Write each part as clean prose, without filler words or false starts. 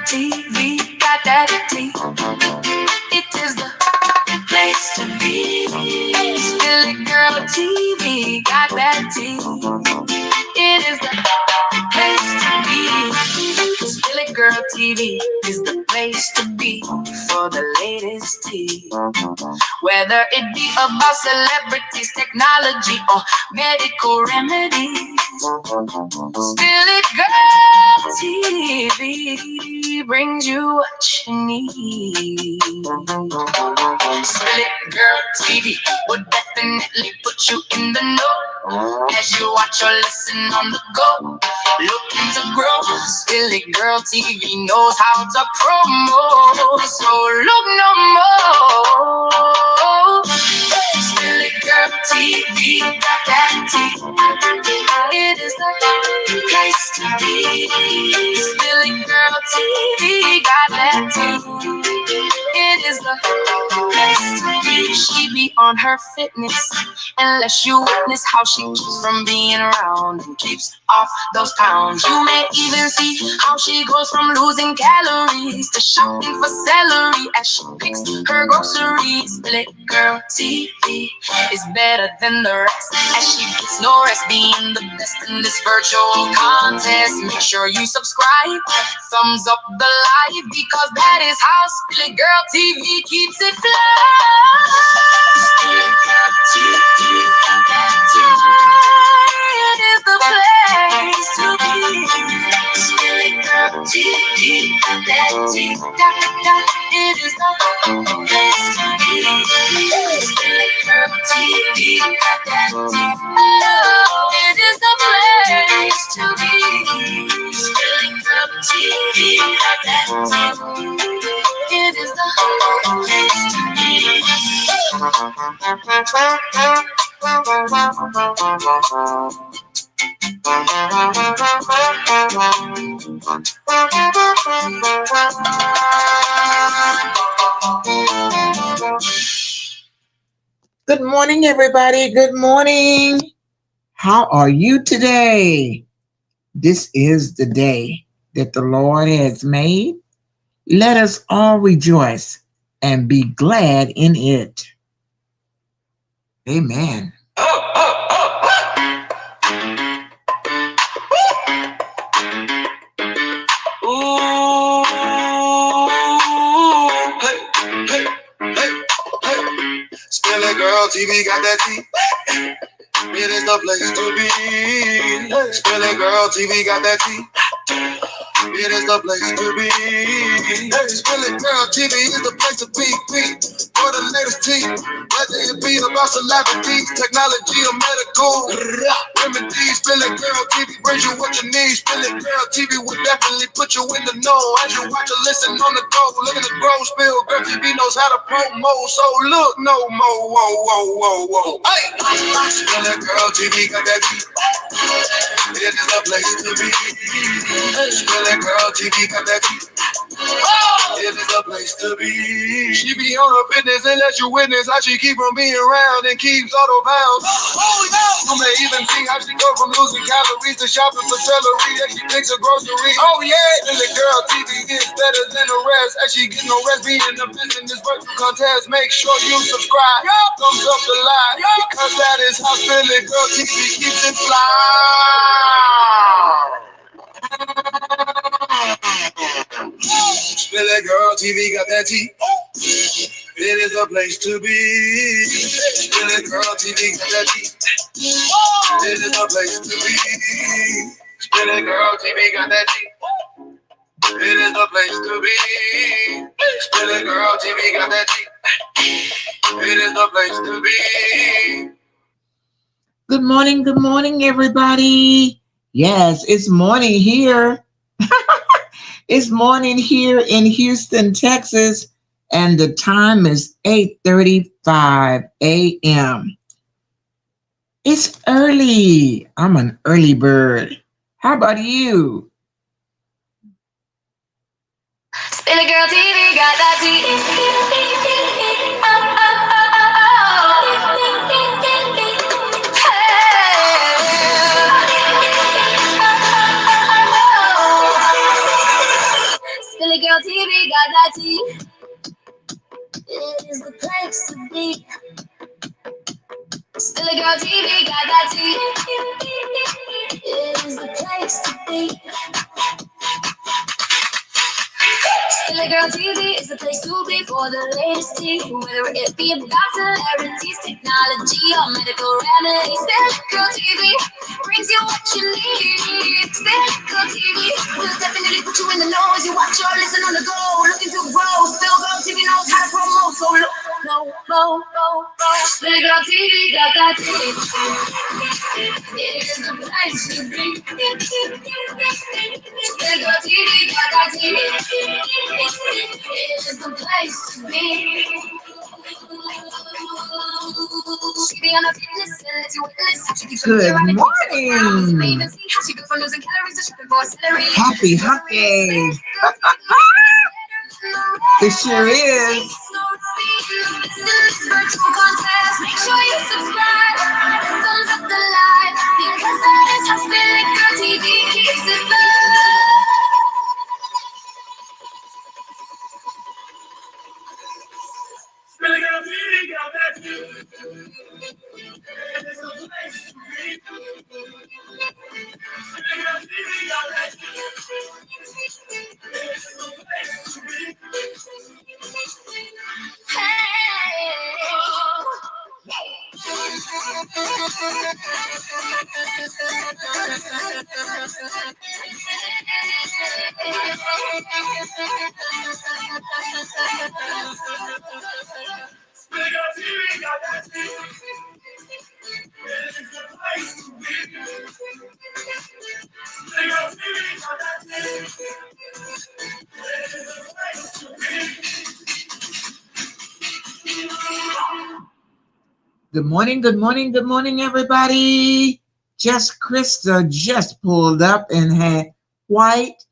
TV got that tea. It is the place to be. Silly Girl TV got that tea. It is the place to be. Silly Girl TV is the place to be for the latest tea. Whether it be about celebrities, technology, or medical remedies, Silly Girl TV brings you what you need. Silly Girl TV will definitely put you in the know as you watch or listen on the go. Looking to grow, Silly Girl TV knows how to promote. So look no more. Silly Girl TV got that tea. It is the place to be. Silly Girl TV got that tea. It is the place to be. She be on her fitness unless you witness how she keeps from being around and keeps off those pounds. You may even see how she goes from losing calories to shopping for celery as she picks her groceries. Silly Girl TV is better than the rest as she gets no rest being the best in this virtual contest. Make sure you subscribe, thumbs up the live, because that is how Silly Girl TV keeps it fly. Silly Girl TV, it is the place to be. Silly Girl TV, it is the place to be. Silly Girl TV, oh, it is the place to be. Silly Girl TV, it is the place to be. Good morning, everybody. Good morning. How are you today? This is the day that the Lord has made. Let us all rejoice and be glad in it. Amen. Silly Girl TV got that tea. It is the place to be. Silly Girl TV got that tea. It is the place to be. Silly Girl TV is the place to be. For the latest tea, whether it be about celebrities, technology, or medical remedies, Silly Girl TV brings you what you need. Silly Girl TV will definitely put you in the know as you watch or listen on the go. Look at the grow spill. Girl TV knows how to promote, so look no more. Whoa. Hey, Silly Girl TV got that tea. It is the place to be. Silly Girl TV got that tea. It is the place to be. She be on her fitness and let you witness how she keep from being around and keeps auto pounds. Oh yeah. You may even see how she go from losing calories to shopping for celery as she picks her groceries. Oh yeah. Silly Girl TV is better than the rest as she gets no rest being the best in this virtual contest. Make sure you subscribe. Thumbs up the live because that is how Silly Girl TV keeps it fly. Silly Girl TV got that tea. It is the place to be. Silly Girl TV got that tea. It is the place to be. Silly Girl TV got that tea. It is the place to be. Silly Girl TV got that tea. It is the place to be. Good morning, everybody. Yes, it's morning here. It's morning here in Houston, Texas, and the time is 8:35 a.m. It's early. I'm an early bird. How about you? Silly Girl TV got that tea. Silly Still a girl TV, got that TV. It is the place to be. Still a girl TV is the place to be for the latest tea. Whether it be about celebrities, technology, or medical remedies. Still a girl TV brings you what you need. Still a girl TV will definitely put you in the know as you watch or listen on the go. Looking to grow, still girl TV knows how to promote. So look, no. Still a girl TV, got that TV. It is the place to be. Still a girl TV, got that TV. It is the place to be. She be on a fitness and lets you witness. She keeps Good morning. She goes from losing calories to shopping for celery. Happy hump day. It sure is. Virtual contest. Make sure you subscribe. Thumbs up the live because that is how Spilling Girl TV keeps it fun. Spilling Girl TV got that TV. It's a place to be. Spilling Girl TV got that TV. It's a place to be. Spilling Girl TV got that TV. It's a place to be. Spilling Girl TV got that TV. It's a place to be. Good morning, everybody. Just Christa just pulled up and had white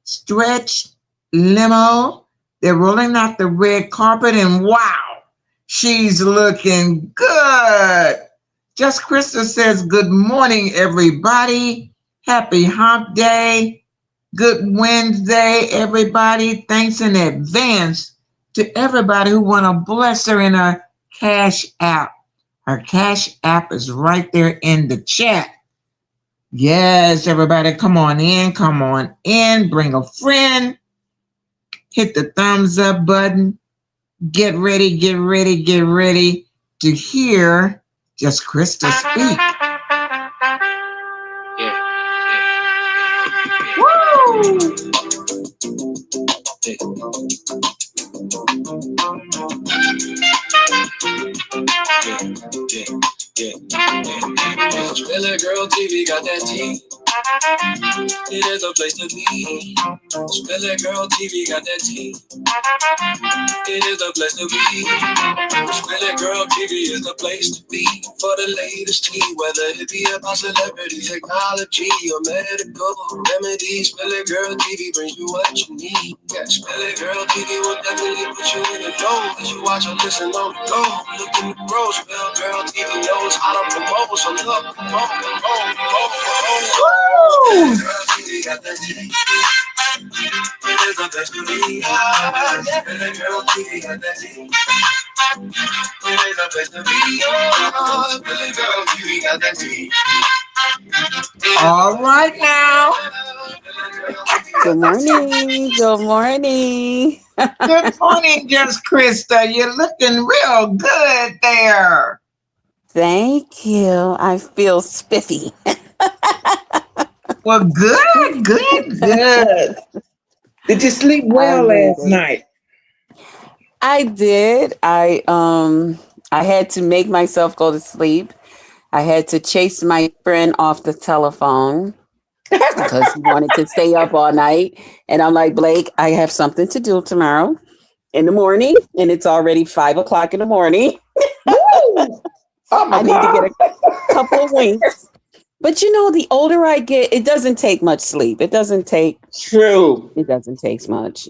stretched limo. They're rolling out the red carpet, and wow, she's looking good. Just Christa says, good morning, everybody. Happy hump day. Good Wednesday, everybody. Thanks in advance to everybody who want to bless her in her Cash App. Her Cash App is right there in the chat. Yes, everybody, come on in, bring a friend, hit the thumbs up button, get ready to hear Just Christa speak. Spilling Girl TV got that tea. It is a place to be. Spilling Girl TV got that tea. It is a place to be. Spilling Girl TV is the place to be for the latest tea, whether it be about celebrity, technology, or medical remedies. Spilling Girl TV brings you what you need. Yeah, Spilling Girl TV will definitely put you in the know as you watch or listen on the go. Looking to grow, Spilling Girl TV knows how to promote. So look, promote. Got that TV. It is the best to be. Spilling Girl TV got that TV. It is the best to be. Spilling Girl TV got that TV. All right now. Good morning. Good morning. Good morning, Just Christa. You're looking real good there. Thank you. I feel spiffy. Well, good. Did you sleep well last night? I did. I had to make myself go to sleep. I had to chase my friend off the telephone because he wanted to stay up all night. And I'm like, Blake, I have something to do tomorrow in the morning, and it's already 5:00 in the morning. Oh my I need God. to get a couple of winks. But the older I get, it doesn't take much sleep. It doesn't take much,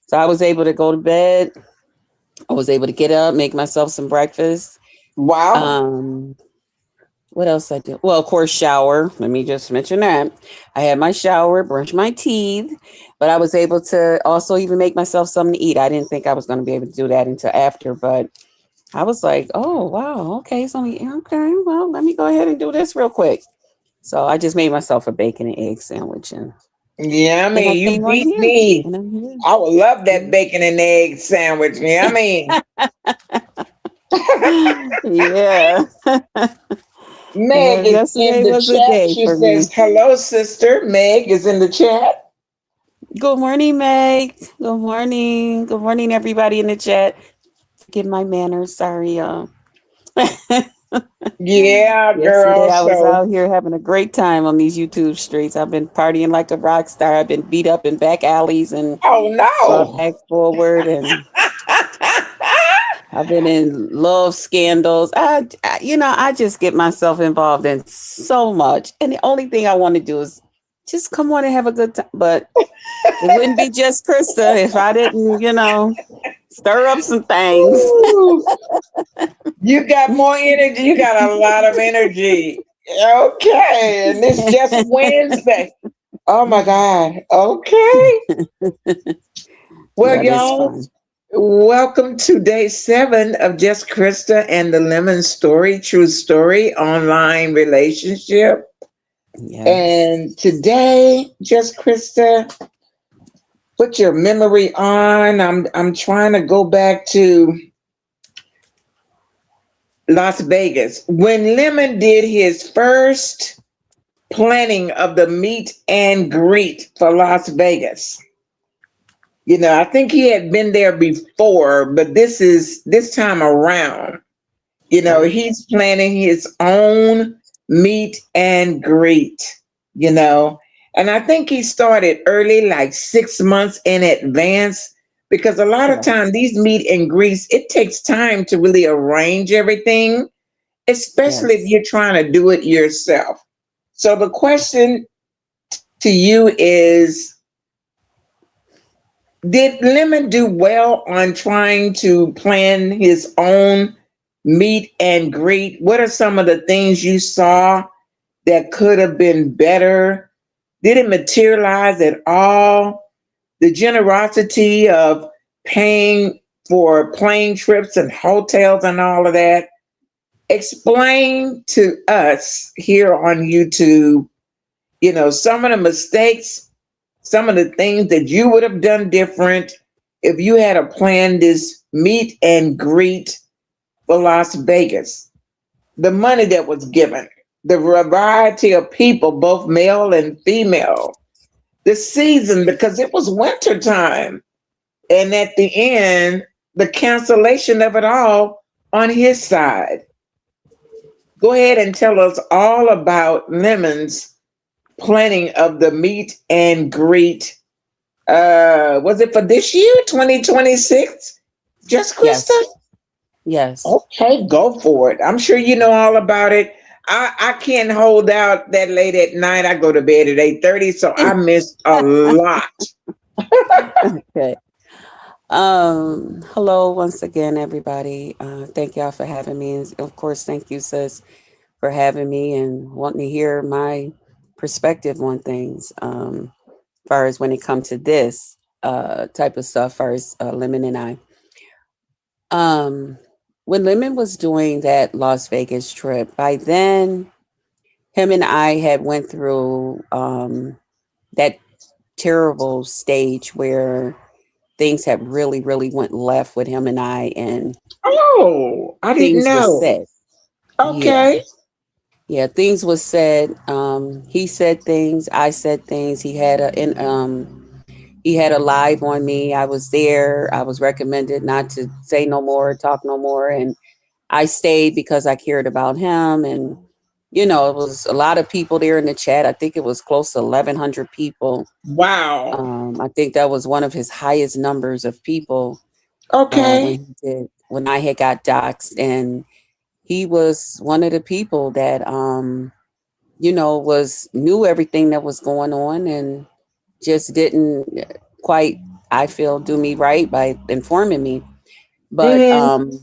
So I was able to go to bed. I was able to get up, make myself some breakfast. Wow. What else I did? Well, of course, shower. Let me just mention that. I had my shower, brushed my teeth, but I was able to also even make myself something to eat. I didn't think I was going to be able to do that until after, but I was like, oh wow, okay, so okay, well, let me go ahead and do this real quick. So I just made myself a bacon and egg sandwich, Yeah, I and I mean, you came on beat here, me. and I'm here. I would love that bacon and egg sandwich. Yeah, I mean, Yeah. Meg Yeah, is in yesterday the was a chat. day She for me. says, hello, sister. Meg is in the chat. Good morning, Meg. Good morning. Good morning, everybody in the chat. Forgive my manners. Sorry, y'all. Yeah, Yesterday, girl. I was So, out here having a great time on these YouTube streets. I've been partying like a rock star. I've been beat up in back alleys and oh brought no. back forward, and I've been in love scandals. I just get myself involved in so much, and the only thing I want to do is just come on and have a good time. But it wouldn't be just Krista if I didn't, stir up some things. Ooh, you got more energy. You got a lot of energy. Okay. And it's just Wednesday. Oh my God. Okay. Well, But it's y'all, fun. welcome to day 7 of Just Christa and the Lemon Story, True Story Online Relationship. Yes. And today, Just Krista, put your memory on. I'm trying to go back to Las Vegas when Lemon did his first planning of the meet and greet for Las Vegas. I think he had been there before, but this time around. Right. He's planning his own meet and greet, you know. And I think he started early, like 6 months in advance, because a lot of time Yes. these meet and greets, it takes time to really arrange everything, especially if Yes. you're trying to do it yourself. So the question to you is, did Lemon do well on trying to plan his own meet and greet? What are some of the things you saw that could have been better? Did it materialize at all? The generosity of paying for plane trips and hotels and all of that. Explain to us here on YouTube, some of the mistakes, some of the things that you would have done different if you had a plan this meet and greet for Las Vegas. The money that was given, the variety of people, both male and female, the season, because it was winter time. And at the end, the cancellation of it all on his side. Go ahead and tell us all about Lemon's planning of the meet and greet. Was it for this year, 2026? Just Krista? Yes. Yes. Okay, go for it. I'm sure you know all about it. I can't hold out that late at night. I go to bed at 8:30, so I missed a lot. Okay. Hello once again, everybody. Thank y'all for having me. And of course, thank you, sis, for having me and wanting to hear my perspective on things. Far as when it comes to this type of stuff, far as Lemon and I. Um, when Lemon was doing that Las Vegas trip, by then him and I had went through that terrible stage where things had really, really went left with him and I, and Oh, I didn't things was know. said. Yeah. Okay. Yeah, things was said. He said things, I said things. He had a live on me. I was there. I was recommended not to say no more, talk no more, and I stayed because I cared about him. And it was a lot of people there in the chat. I think it was close to 1,100 people. Wow. I think that was one of his highest numbers of people Okay. when I had got doxxed, and he was one of the people that was knew everything that was going on and just didn't quite, I feel, do me right by informing me. But Mm-hmm.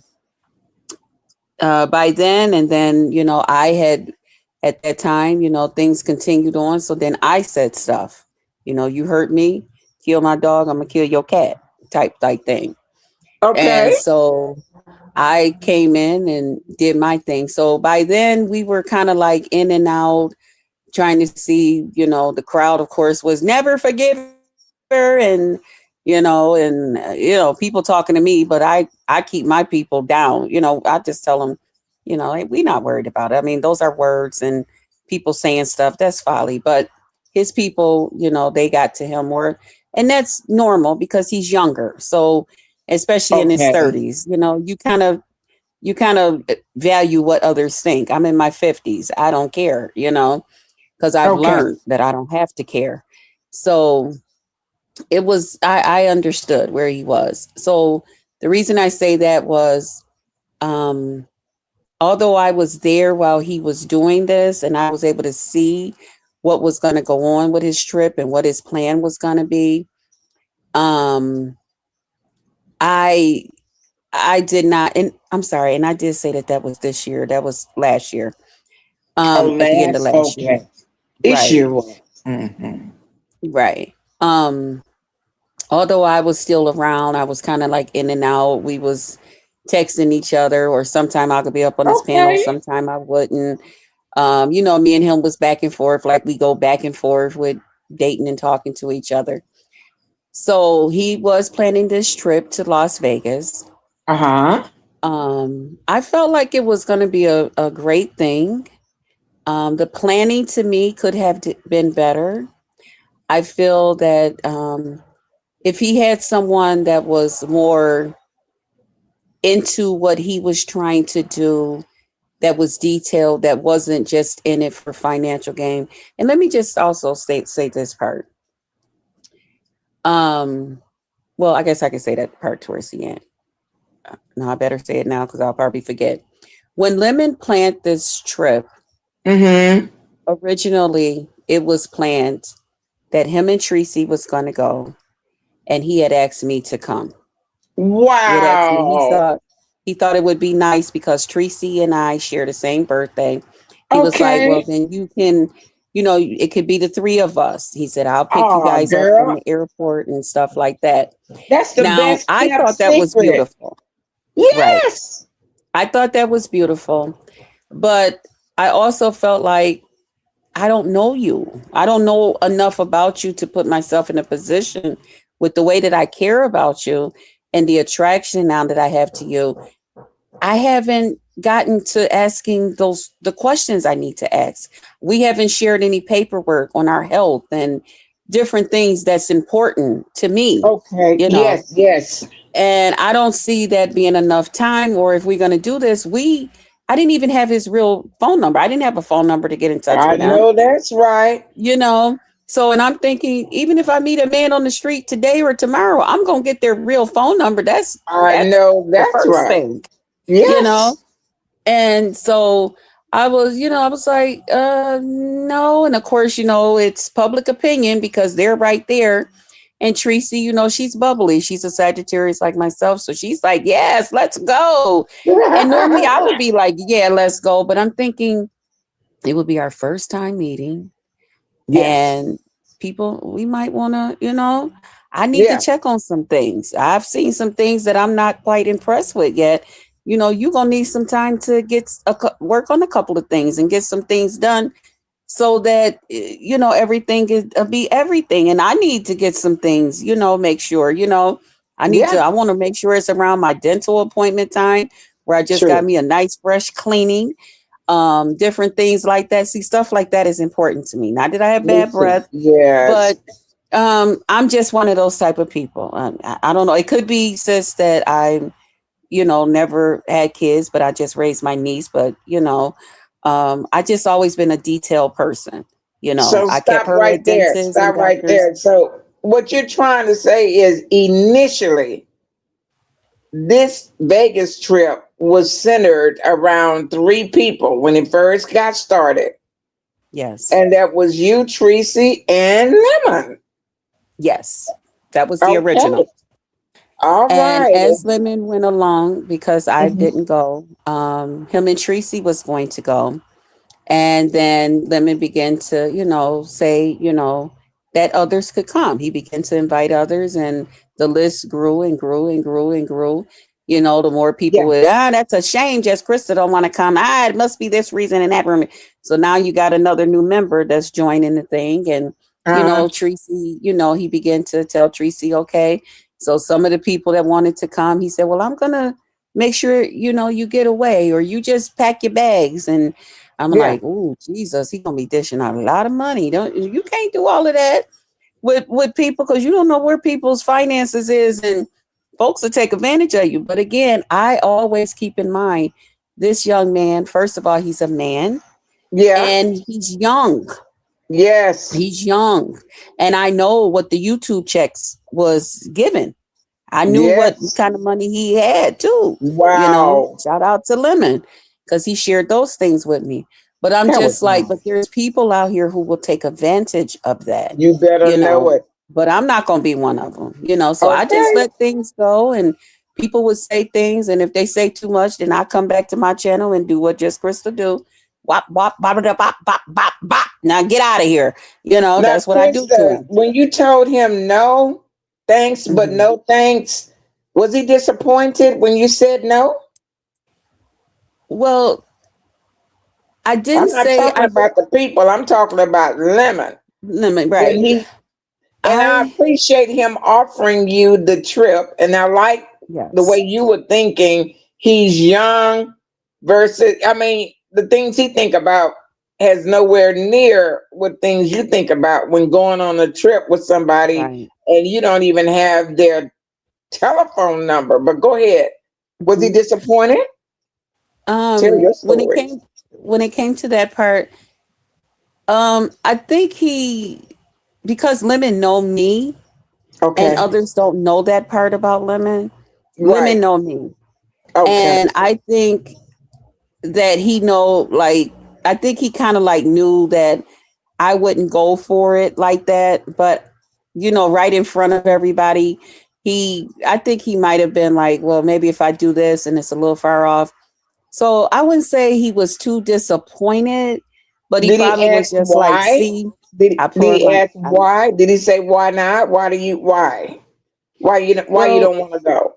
by then, and then I had at that time, things continued on. So then I said stuff. You hurt me, kill my dog, I'm gonna kill your cat, type thing. And Okay. so I came in and did my thing. So by then we were kind of like in and out, trying to see, the crowd, of course, was never forgive her, and people talking to me, but I keep my people down. I just tell them, hey, we not worried about it. I mean, those are words and people saying stuff. That's folly. But his people, they got to him more, and that's normal because he's younger. So especially in his Okay. 30s, you kind of value what others think. I'm in my 50s. I don't care, because I've Okay. learned that I don't have to care. So I understood where he was. So the reason I say that was, um, although I was there while he was doing this and I was able to see what was going to go on with his trip and what his plan was going to be, um, I I did not, and I'm sorry, and I did say that was this year. That was last year. Oh, At the end of last. last year. Okay. This Right. year was. Hmm. Right. Although I was still around, I was kind of like in and out. We was texting each other, or sometime I could be up on his panel, Okay. sometime I wouldn't. Me and him was back and forth, like we go back and forth with dating and talking to each other. So he was planning this trip to Las Vegas. Uh huh. I felt like it was going to be a great thing. The planning to me could have been better. I feel that if he had someone that was more into what he was trying to do, that was detailed, that wasn't just in it for financial gain. And let me just also say this part. Um, well, I guess I can say that part towards the end. No, I better say it now because I'll probably forget. When Lemon planned this trip, Mm-hmm. originally it was planned that him and Tracy was going to go, and he had asked me to come. He had asked me. Wow. He thought it would be nice because Tracy and I share the same birthday. He was like, "Well, Okay. then you can, it could be the three of us." He said, "I'll pick you Oh, guys up from girl. the airport and stuff like that." That's the Now, best I kept thought that was secret. beautiful. Right. Yes. I thought that was beautiful, but I also felt like I don't know you. I don't know enough about you to put myself in a position with the way that I care about you and the attraction now that I have to you. I haven't gotten to asking the questions I need to ask. We haven't shared any paperwork on our health and different things that's important to me, Okay. you know. Yes. Yes. And I don't see that being enough time. Or if we're going to do this, I didn't even have his real phone number. I didn't have a phone number to get in touch I with him, know that's right. you know. So, and I'm thinking, even if I meet a man on the street today or tomorrow, I'm going to get their real phone number. I That's know the that's first right. thing, you know. Yes. And so I was like, no. And of course, it's public opinion because they're right there. And Tracy, she's bubbly. She's a Sagittarius like myself. So she's like, yes, let's go. And normally I would be like, yeah, let's go. But I'm thinking it would be our first time meeting. Yes. And people, we might want to, I need to Yeah. check on some things. I've seen some things that I'm not quite impressed with yet. You're going to need some time to work on a couple of things and get some things done so that, everything is be everything. And I need to get some things, make sure, Yeah. I want to make sure it's around my dental appointment time where I just got True. me a nice fresh cleaning, different things like that. See, stuff like that is important to me. Not that I have Me bad too. breath, Yes. but I'm just one of those type of people. I don't know. It could be, sis, that I'm, never had kids, but I just raised my niece. But I just always been a detailed person. So I kept stop her right at there. dentists and Stop right doctors. there. So what you're trying to say is initially this Vegas trip was centered around three people when it first got started. Yes, And that was you, Tracy, and Lemon. yes, that was the Okay. original. All And right. as Lemon went along, because I Mhm. didn't go, him and Tracy was going to go. And then Lemon began to, say, that others could come. He began to invite others, and the list grew and grew and grew and grew. The more people Yeah. would, that's a shame. Just Krista don't want to come. It must be this reason in that room. So now you got another new member that's joining the thing. And, Uh-huh. Tracy, he began to tell Tracy, okay. So some of the people that wanted to come, he said, well, I'm going to make sure, you get away or you just pack your bags. And I'm Yeah. like, oh, Jesus, he going to be dishing out a lot of money. You can't do all of that with people because you don't know where people's finances is and folks will take advantage of you. But again, I always keep in mind this young man, first of all, he's a man Yeah. and he's young. Yes. He's young. And I know what the YouTube checks was given. I knew what Yes. kind of money he had too. Wow. Shout out to Lemon because he shared those things with me. But I'm That was just like, but nice. there's people out here who will take advantage of that, You better you know know. it. But I'm not going to be one of them, So I just Okay. let things go and people would say things. And if they say too much, then I come back to my channel and do what Just Crystal do. Wop, wop, bop, bop, bop, bop, bop, bop. Now get out of here. Now, That's what I do to Krista, him. when you told him no, thanks, but Mhm. no thanks, was he disappointed when you said no? Well, I I'm didn't not say talking I, about the people. I'm talking about Lemon. When right. he and I I, appreciate him offering you the trip, and I like the way yes, you were thinking. He's young versus, I mean, the things he think about has nowhere near what things you think about when going on a trip with somebody right. and you don't even have their telephone number. But go ahead. Was he Mhm. disappointed? Tell your When it story. came to that part, I think because Lemon know me and Okay. others don't know that part about Lemon. Right. Lemon know me. Okay. And I think that he know, like, I think he kind of like knew that I wouldn't go for it like that. But, right in front of everybody, I think he might have been like, well, maybe if I do this and it's a little far off. So I wouldn't say he was too disappointed, but he Did he probably was ask just like, why? see, Did, I did poured he my, ask why? Did he say why not? Why? Why you well, don't want to go?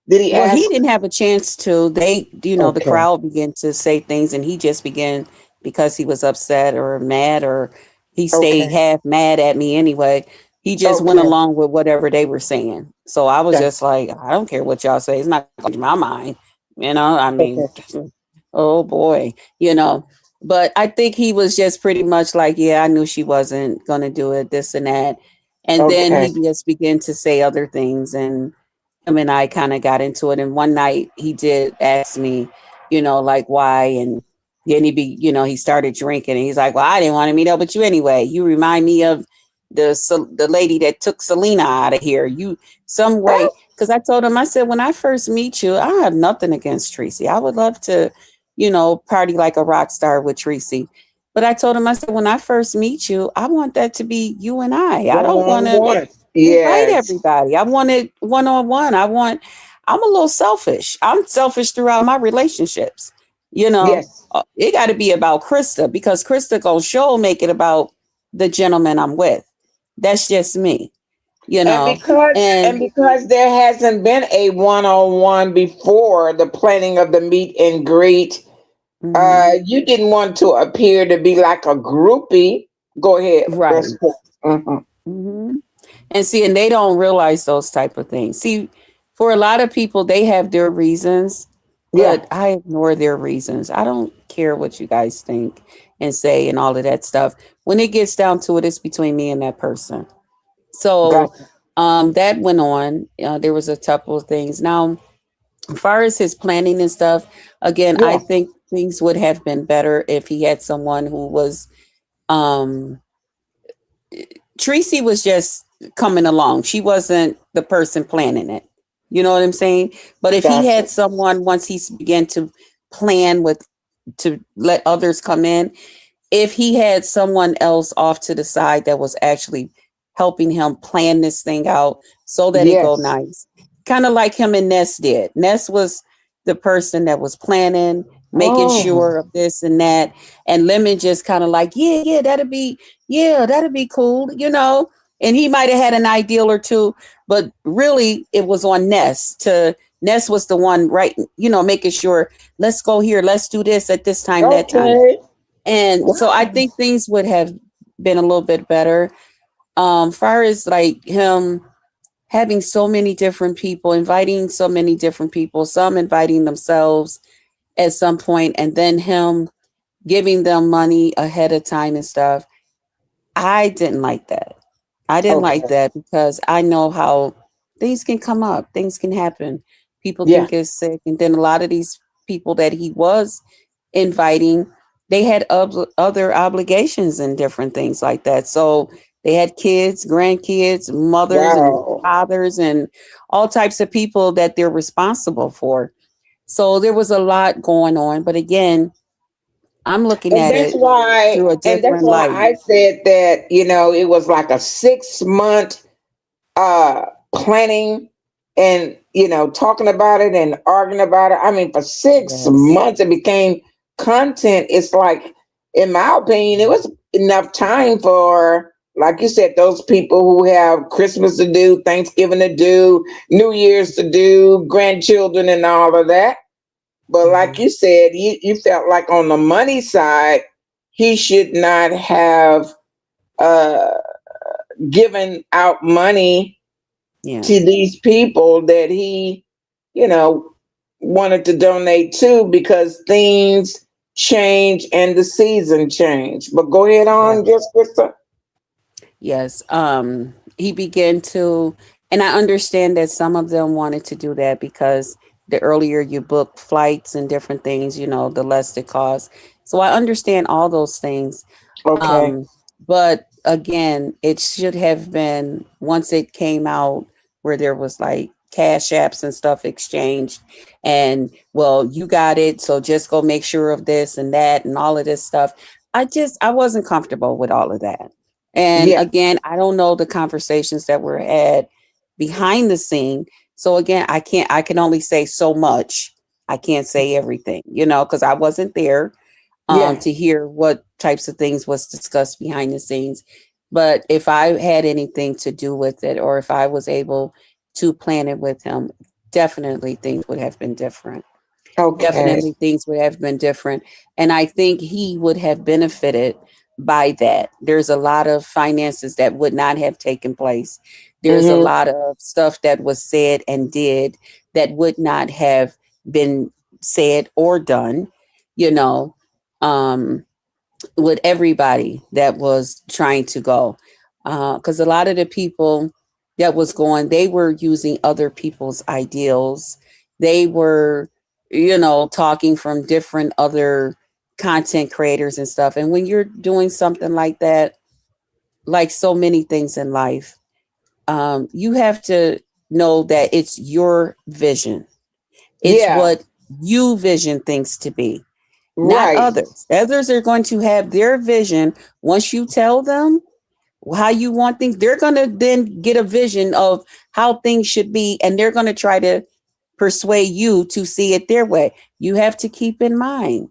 Did he Well, he ask? didn't have a chance to. The Okay. crowd began to say things, and he just began because he was upset or mad, or he stayed Okay. half mad at me anyway. He just went Okay. along with whatever they were saying. So I was just Gotcha. like, I don't care what y'all say. It's not going to change my mind. I mean, Okay. oh boy, you know. But I think he was just pretty much like, yeah, I knew she wasn't going to do it, this and that. And then Okay. he just began to say other things, and him and I kind of got into it. And one night he did ask me, like why. And then he started drinking and he's like, well, I didn't want to meet up with you anyway. You remind me of the lady that took Selena out of here. You some way. Oh, Cause I told him, I said, when I first meet you, I have nothing against Tracy. I would love to, party like a rock star with Tracy. But I told him, I said, when I first meet you, I want that to be you and I. I one don't want on to one. invite Yes. everybody. I want it one on one. I'm a little selfish. I'm selfish throughout my relationships. Yes. It got to be about Krista because Krista gonna show make it about the gentleman I'm with. That's just me, And and because there hasn't been a one on one before the planning of the meet and greet, mhm, you didn't want to appear to be like a groupie. Go ahead. That's right. cool. Hmm. hmm And see, and they don't realize those type of things. See, for a lot of people, they have their reasons, Yeah. but I ignore their reasons. I don't care what you guys think and say and all of that stuff. When it gets down to it, it's between me and that person. So Gotcha. that went on. There was a couple of things. Now, as far as his planning and stuff, again, I Yeah. think things would have been better if he had someone who was um Tracy was just coming along. She wasn't the person planning it. You know what I'm saying? But if he Gotcha. had someone once he began to plan with to let others come in, if he had someone else off to the side that was actually helping him plan this thing out so that it go Yes. nice, kind of like him and Ness did. Ness was the person that was planning, making Oh, sure of this and that, and Lemon just kind of like, yeah, that'd be cool, And he might have had an ideal or two, but really it was on Ness to Ness was the one, right? Making sure, let's go here, let's do this at this time, that time. Okay. And so I Wow. think things would have been a little bit better. Far as like him having so many different people, inviting so many different people, some inviting themselves at some point, and then him giving them money ahead of time and stuff. I didn't like that. I didn't like Okay. that because I know how things can come up, things can happen. People can Yeah. get sick. And then a lot of these people that he was inviting, they had other obligations and different things like that. So they had kids, grandkids, mothers, and Wow. fathers, and all types of people that they're responsible for. So there was a lot going on. But again, I'm looking And at that's it why, through a and that's different why light. I said that, it was like a 6 month planning and, talking about it and arguing about it. I mean, for six Yes. months it became content. It's like, in my opinion, it was enough time for, like you said, those people who have Christmas to do, Thanksgiving to do, New Year's to do, grandchildren and all of that. But like Mhm. you said, you felt like on the money side, he should not have uh, given out money Yeah. to these people that he, you know, wanted to donate to, because things change and the season change. But go ahead Yes. on, just Krista. Yes. He began to, and I understand that some of them wanted to do that because the earlier you book flights and different things, the less it costs. So I understand all those things. Okay. Um, but again, it should have been once it came out where there was like cash apps and stuff exchanged, and well, you got it, so just go make sure of this and that and all of this stuff. I wasn't comfortable with all of that. And Yeah. again, I don't know the conversations that were had behind the scene. So again, I can only say so much. I can't say everything, because I wasn't there Yeah. to hear what types of things was discussed behind the scenes. But if I had anything to do with it, or if I was able to plan it with him, definitely things would have been different. Okay. Definitely things would have been different. And I think he would have benefited by that. There's a lot of finances that would not have taken place. There's a Mm-hmm. lot of stuff that was said and did that would not have been said or done, you know. Um, with everybody that was trying to go. Because a lot of the people that was going, they were using other people's ideals. They were, talking from different other content creators and stuff. And when you're doing something like that, like so many things in life, you have to know that it's your vision. It's Yeah. what you vision things to be, not Right. others. Others are going to have their vision. Once you tell them how you want things, they're going to then get a vision of how things should be, and they're going to try to persuade you to see it their way. You have to keep in mind,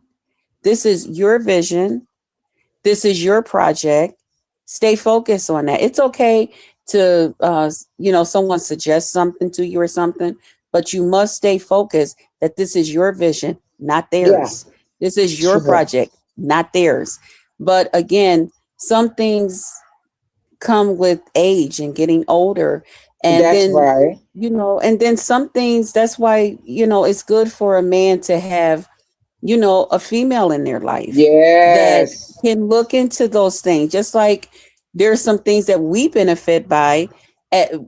this is your vision. This is your project. Stay focused on that. It's okay to, someone suggests something to you or something, but you must stay focused that this is your vision, not Yeah. theirs. This is your Sure. project, not theirs. But again, some things come with age and getting older. And That's then, right. and then some things, that's why, it's good for a man to have, a female in their life that Yes. can look into those things. Just like there's some things that we benefit by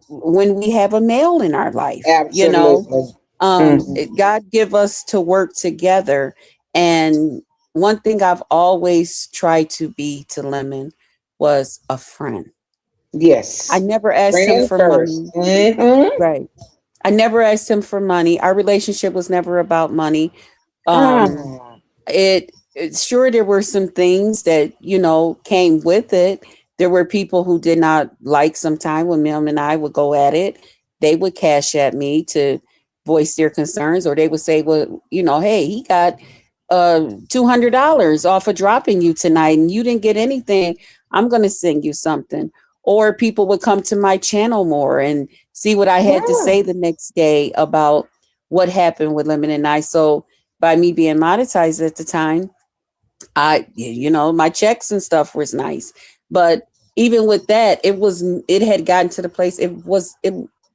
when we have a male in our life, Absolutely. Hmm. God give us to work together. And one thing I've always tried to be to Lemon was a friend. I Yes. never asked him Friend for first. money. Hmm. Right. I never asked him for money. Our relationship was never about money. Um, Ah. sure, there were some things that came with it. There were people who did not like sometime when Mim and I would go at it. They would cash at me to voice their concerns, or they would say, well, hey, he got $200 off of dropping you tonight and you didn't get anything. I'm going to send you something. Or people would come to my channel more and see what I had to Yeah. say the next day about what happened with Lemon and I. So by me being monetized at the time, my checks and stuff was nice. But even with that, it had gotten to the place,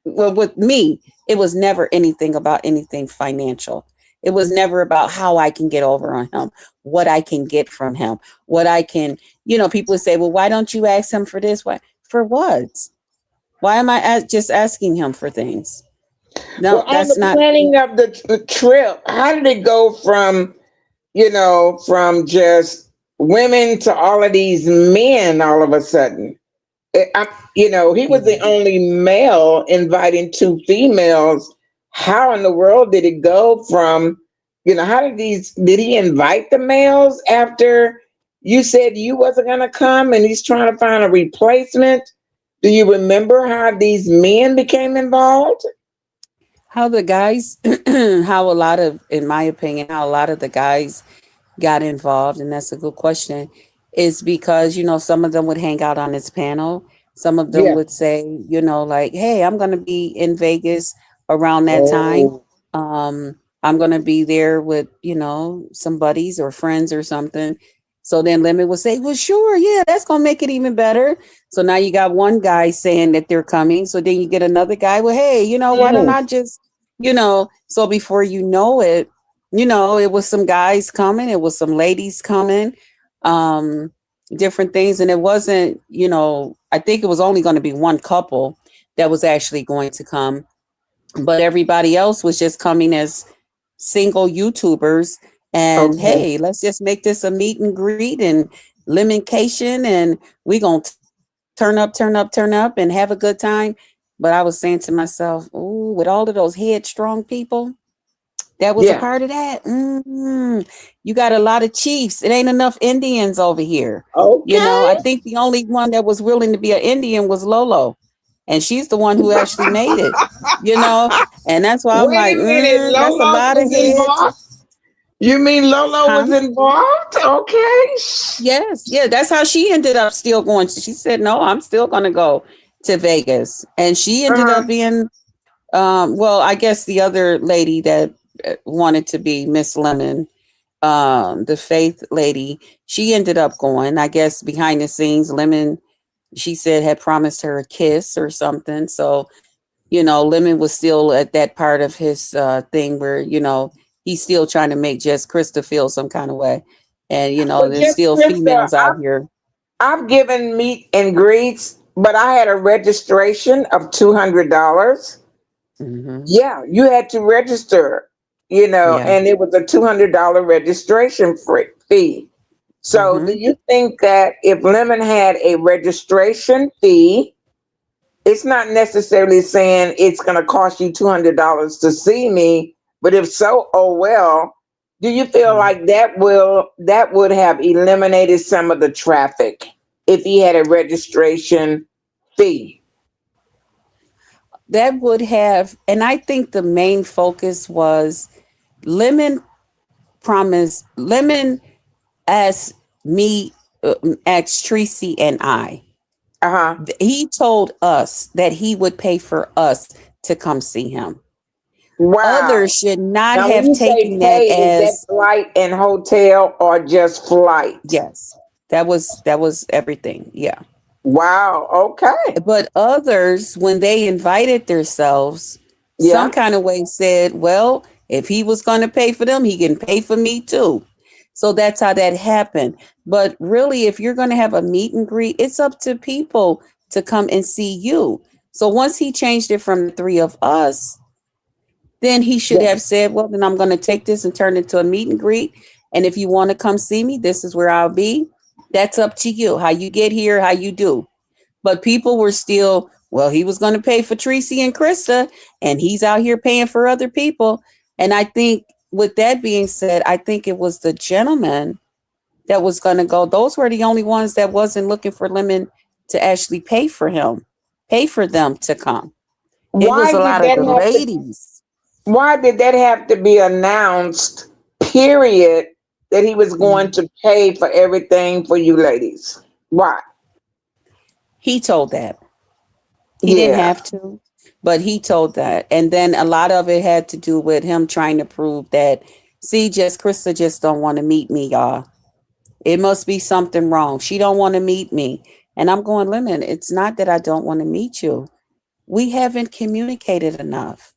well, with me, it was never anything about anything financial. It was never about how I can get over on him, what I can get from him, what I can, people would say, well, why don't you ask him for this? Why? For what? Why am I just asking him for things? Well, No, on that's the not. planning of the trip, how did it go from, from just women to all of these men all of a sudden? He was the only male inviting two females. How in the world did it go from, how did he invite the males after you said you wasn't going to come and he's trying to find a replacement? Do you remember how these men became involved? How the guys, in my opinion, how a lot of the guys got involved, and that's a good question, is because, some of them would hang out on his panel. Some of them Yeah. would say, like, hey, I'm going to be in Vegas around that time. Oh, I'm going to be there with, some buddies or friends or something. So then Lemon would say, well, sure, yeah, that's going to make it even better. So now you got one guy saying that they're coming. So then you get another guy, well, hey, why don't mm, I just, so before you know it, it was some guys coming, it was some ladies coming, um, different things. And it wasn't, I think it was only going to be one couple that was actually going to come, but everybody else was just coming as single YouTubers. And okay. hey, let's just make this a meet and greet and lemoncation, and we gonna turn up and have a good time. But I was saying to myself, ooh, with all of those headstrong people that was a Yeah. part of that. You got a lot of chiefs. It ain't enough Indians over here. I Okay. think the only one that was willing to be an Indian was Lolo. And she's the one who actually made it, And that's why I'm Wait like, a minute. that's a Lolo lot of was heads. involved? You mean Lolo Huh? was involved? Okay. Yes. Yeah. That's how she ended up still going. She said, no, I'm still going to go to Vegas. And she ended Uh-huh. up being, well, I guess the other lady that wanted to be Miss Lemon, the Faith lady, she ended up going. I guess behind the scenes, Lemon, she said, had promised her a kiss or something. So, Lemon was still at that part of his thing where, he's still trying to make Just Christa feel some kind of way. And, Well, there's just still Krista, females out here. I've given meet and greets, but I had a registration of $200. Hmm. Yeah, you had to register, Yeah. and it was a $200 registration fee. So, do Hmm. you think that if Lemon had a registration fee, it's not necessarily saying it's going to cost you $200 to see me, but if so, oh well. Do you feel like that would have eliminated some of the traffic if he had a registration fee? That would have, and I think the main focus was Lemon Lemon asked me, asked Tracy and I. Uh-huh. He told us that he would pay for us to come see him. Others Wow. should not Now, when have you say taken that pay, is that as flight and hotel or just flight? yes. That was everything. Yeah. Wow. Okay. But others, when they invited themselves, some Yeah. kind of way said, well, if he was going to pay for them, he can pay for me too. So that's how that happened. But really, if you're going to have a meet and greet, it's up to people to come and see you. So once he changed it from the three of us, then he should Yeah. have said, well, then I'm going to take this and turn it into a meet and greet. And if you want to come see me, this is where I'll be. That's up to you. How you get here, how you do. But people were still, well, he was going to pay for Tracy and Krista, and he's out here paying for other people. And I think, with that being said, I think it was the gentleman that was going to go. Those were the only ones that wasn't looking for Lemon to actually pay for him, pay for them to come. It was Why a did lot of that the have to ladies. why did that have to be announced, period, that he was going Mhm. to pay for everything for you ladies? Why? He told that he didn't Yeah. have to. But he told that. And then a lot of it had to do with him trying to prove that, see, just Krista just don't want to meet me, y'all. It must be something wrong. She don't want to meet me. And I'm going, Lemon, it's not that I don't want to meet you. We haven't communicated enough.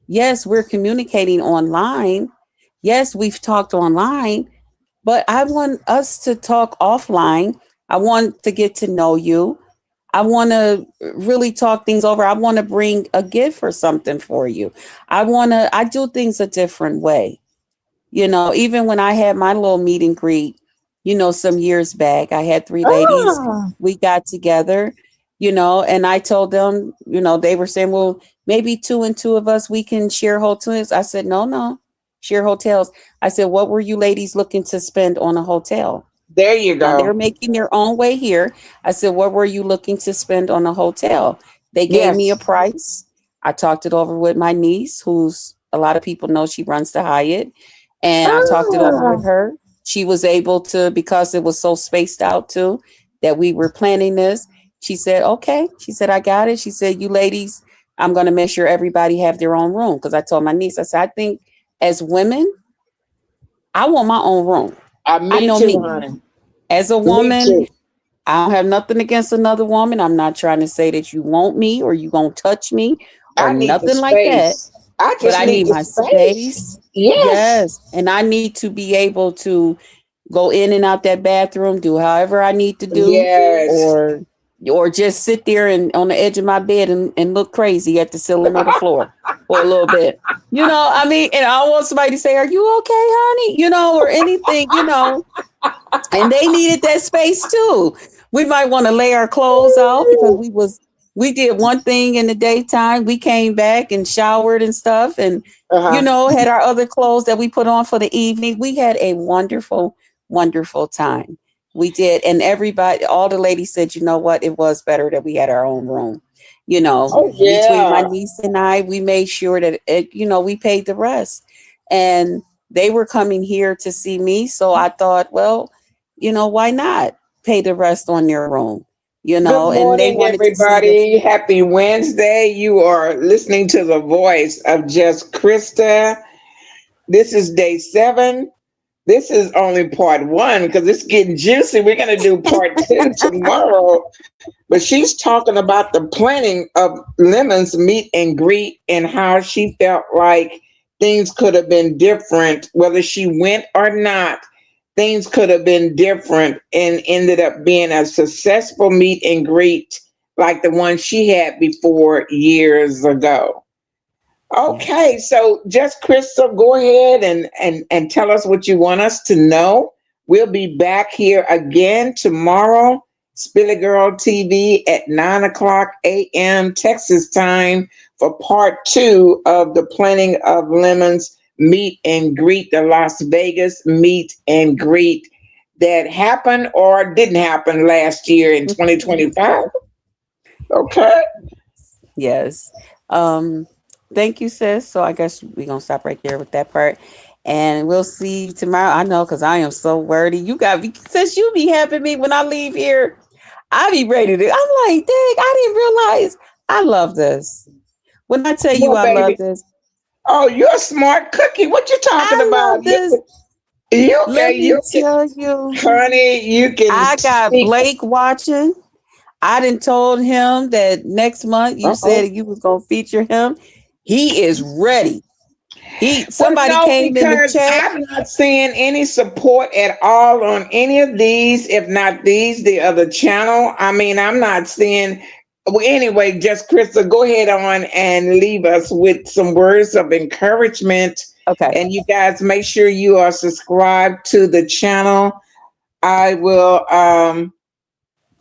Yes, we're communicating online. Yes, we've talked online, but I want us to talk offline. I want to get to know you. I want to really talk things over. I want to bring a gift or something for you. I do things a different way. Even when I had my little meet and greet, some years back, I had three ladies. Ah, We got together, and I told them, they were saying, well, maybe two and two of us, we can share hotels. I said, no, no, share hotels. I said, what were you ladies looking to spend on a hotel? there you Now they're go. making their own way here. I said, what were you looking to spend on a hotel? They gave me a Yes. price. I talked it over with my niece, who's a lot of people know she runs the Hyatt. And I talked it over Ah, with her. She was able to, because it was so spaced out too, that we were planning this. She said, okay. She said, I got it. She said, you ladies, I'm going to make sure everybody have their own room. Because I told my niece, I said, I think as women, I want my own room. I me know too, me. honey. As a Me woman, too. I don't have nothing against another woman. I'm not trying to say that you want me or you gonna touch me or I need the nothing like that. space. I But just I need need the my space. space. Yes. Yes. And I need to be able to go in and out that bathroom, do however I need to do, Yes. or or just sit there and on the edge of my bed and look crazy at the ceiling or the floor for a little bit. I mean, and I want somebody to say, are you okay, honey? Or anything, and they needed that space too. We might want to lay our clothes out because we did one thing in the daytime. We came back and showered and stuff, and Uh-huh. had our other clothes that we put on for the evening. We had a wonderful, wonderful time. We did, and everybody, all the ladies said, you know what, it was better that we had our own room. Oh Between my yeah. niece and I, we made sure that we paid the rest, and they were coming here to see me, so I thought, well, why not pay the rest on their room? Good And they morning, wanted to see the everybody. Happy Wednesday. You are listening to the voice of Just Christa. This is day 7. This is only part 1 because it's getting juicy. We're going to do part 2 tomorrow. But she's talking about the planning of Lemon's meet and greet and how she felt like things could have been different, whether she went or not. Things could have been different and ended up being a successful meet and greet like the one she had before years ago. Okay, yes. so just Crystal, go ahead and tell us what you want us to know. We'll be back here again tomorrow, Spilly Girl TV at 9 o'clock a.m. Texas time for part 2 of the planning of Lemon's meet and greet, the Las Vegas meet and greet that happened or didn't happen last year in 2025. Okay. Yes. Um, Thank you, sis. So I guess we're gonna stop right there with that part. And we'll see you tomorrow. I know because I am so wordy. You got me since you be having me when I leave here. I be ready to. I'm like, dang, I didn't realize I love this. When I tell you Well, I love baby. this, Oh, you're a smart cookie. What you talking I about? love this. Let me You can, tell you, honey, you can I got speak. Blake watching. I done told him that next month you Uh-oh. said you was gonna feature him. He is ready. Well, Somebody no, came in the because chat. I'm not seeing any support at all on any of these, if not these, the other channel. I mean, I'm not seeing. Well, anyway, just Krista, go ahead on and leave us with some words of encouragement. Okay. And you guys make sure you are subscribed to the channel. I will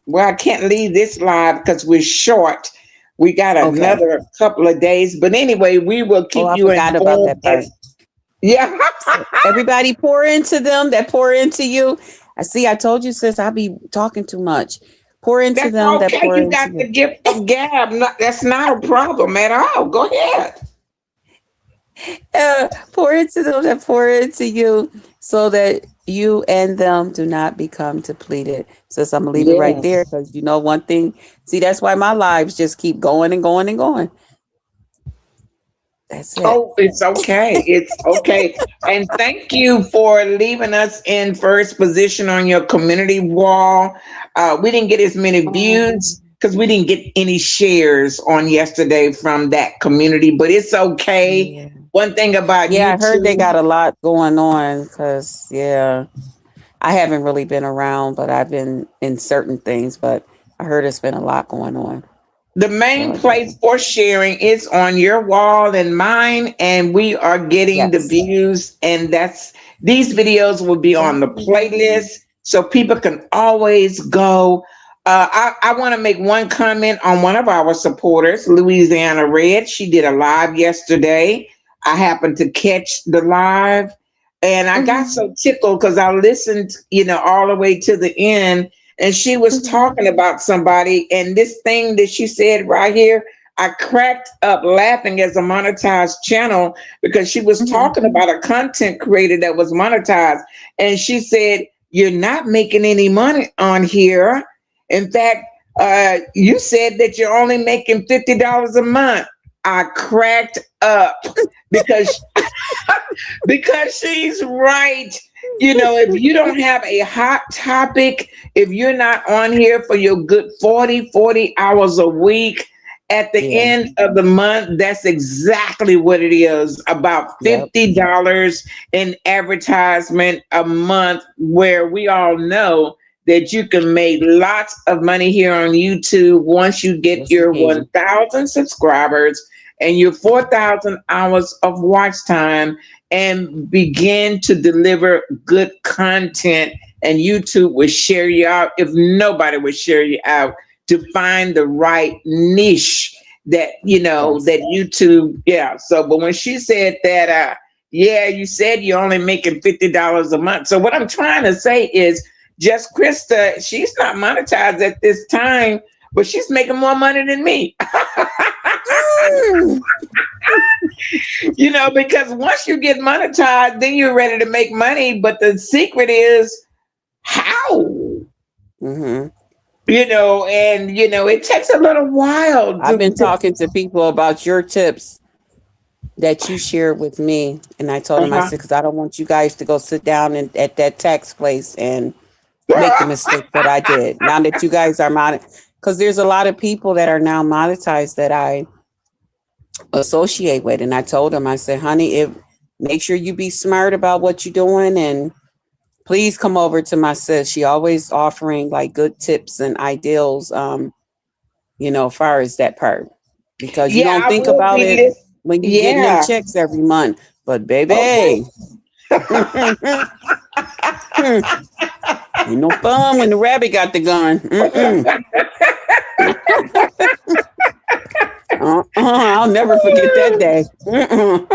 well, I can't leave this live because we're short. We got Okay. another couple of days. But anyway, we will Oh, keep I you forgot about informed that part. as yeah. So everybody pour into them that pour into you. I see. I told you, sis. I be talking too much. Pour into That's them that okay. pour You into got the you. gift of gab. That's not a problem at all. Go ahead. Pour into them that pour into you, so that you and them do not become depleted. So I'm gonna leave it right there Yes. because one thing. See, that's why my lives just keep going and going and going. That's it. Oh, it's okay. It's okay. And thank you for leaving us in first position on your community wall. We didn't get as many views Um, because we didn't get any shares on yesterday from that community, but it's okay. yeah. One thing about Yeah, I heard they YouTube, got a lot going on because, yeah, I haven't really been around, but I've been in certain things, but I heard it's been a lot going on. the main So, yeah. place for sharing is on your wall and mine, and we are getting the Yes. views, and that's these videos will be on the playlist so people can always go. I want to make one comment on one of our supporters, Louisiana Red. She did a live yesterday. I happened to catch the live, and I got Hmm. so tickled because I listened, all the way to the end, and she was Hmm. talking about somebody, and this thing that she said right here, I cracked up laughing as a monetized channel because she was Hmm. talking about a content creator that was monetized, and she said, "You're not making any money on here. In fact, you said that you're only making $50 a month." I cracked up because because she's right. If you don't have a hot topic, if you're not on here for your good 40 hours a week, at the Yeah. end of the month, that's exactly what it is, about Yep. $50 in advertisement a month, where we all know that you can make lots of money here on YouTube once you get Yes, you your can. 1,000 subscribers and your 4,000 hours of watch time and begin to deliver good content. And YouTube will share you out if nobody would share you out to find the right niche Yes. that YouTube. Yeah. So, but when she said that, yeah, you said you're only making $50 a month. So what I'm trying to say is, Just Krista, she's not monetized at this time, but she's making more money than me. Mm. Because once you get monetized, then you're ready to make money. But the secret is how, Hmm. it takes a little while I've been to talking to people about your tips that you shared with me, and I told them, I uh-huh. said, because I don't want you guys to go sit down at that tax place and make the mistake that I did. Now that you guys are because there's a lot of people that are now monetized that I associate with, and I told them, I said, honey, if make sure you be smart about what you're doing, and please come over to my sis. She always offering like good tips and ideals. Far as that part, because you Yeah, don't I think will about be it when you getting them Yeah. checks every month. But Okay. baby, ain't no fun when the rabbit got the gun. Mm-mm. I'll never forget that day. Mm-mm.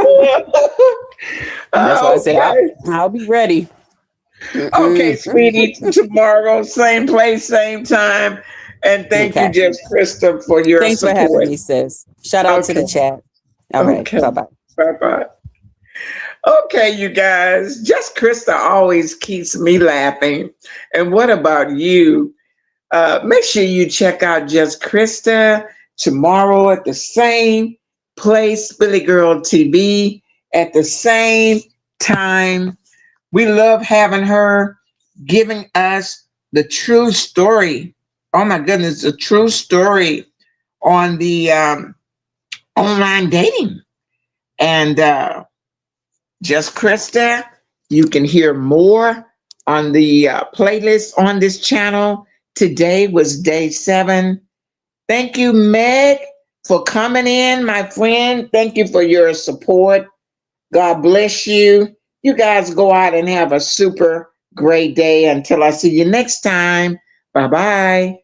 That's why I said Okay. I'll be ready. Okay, Mm-mm. sweetie. Tomorrow, same place, same time. And thank you, Okay. Just Krista, for your Thanks for having support. me, sis. Shout out to the Okay. chat. All right. Okay. Bye bye. Bye bye. Okay, you guys. Just Krista always keeps me laughing. And what about you? Make sure you check out Just Krista tomorrow at the same place, Billy Girl TV, at the same time. We love having her giving us the true story. Oh my goodness, the true story on the online dating. And Just Krista, you can hear more on the playlist on this channel. Today was day 7. Thank you, Meg, for coming in, my friend. Thank you for your support. God bless you. You guys go out and have a super great day. Until I see you next time. Bye bye.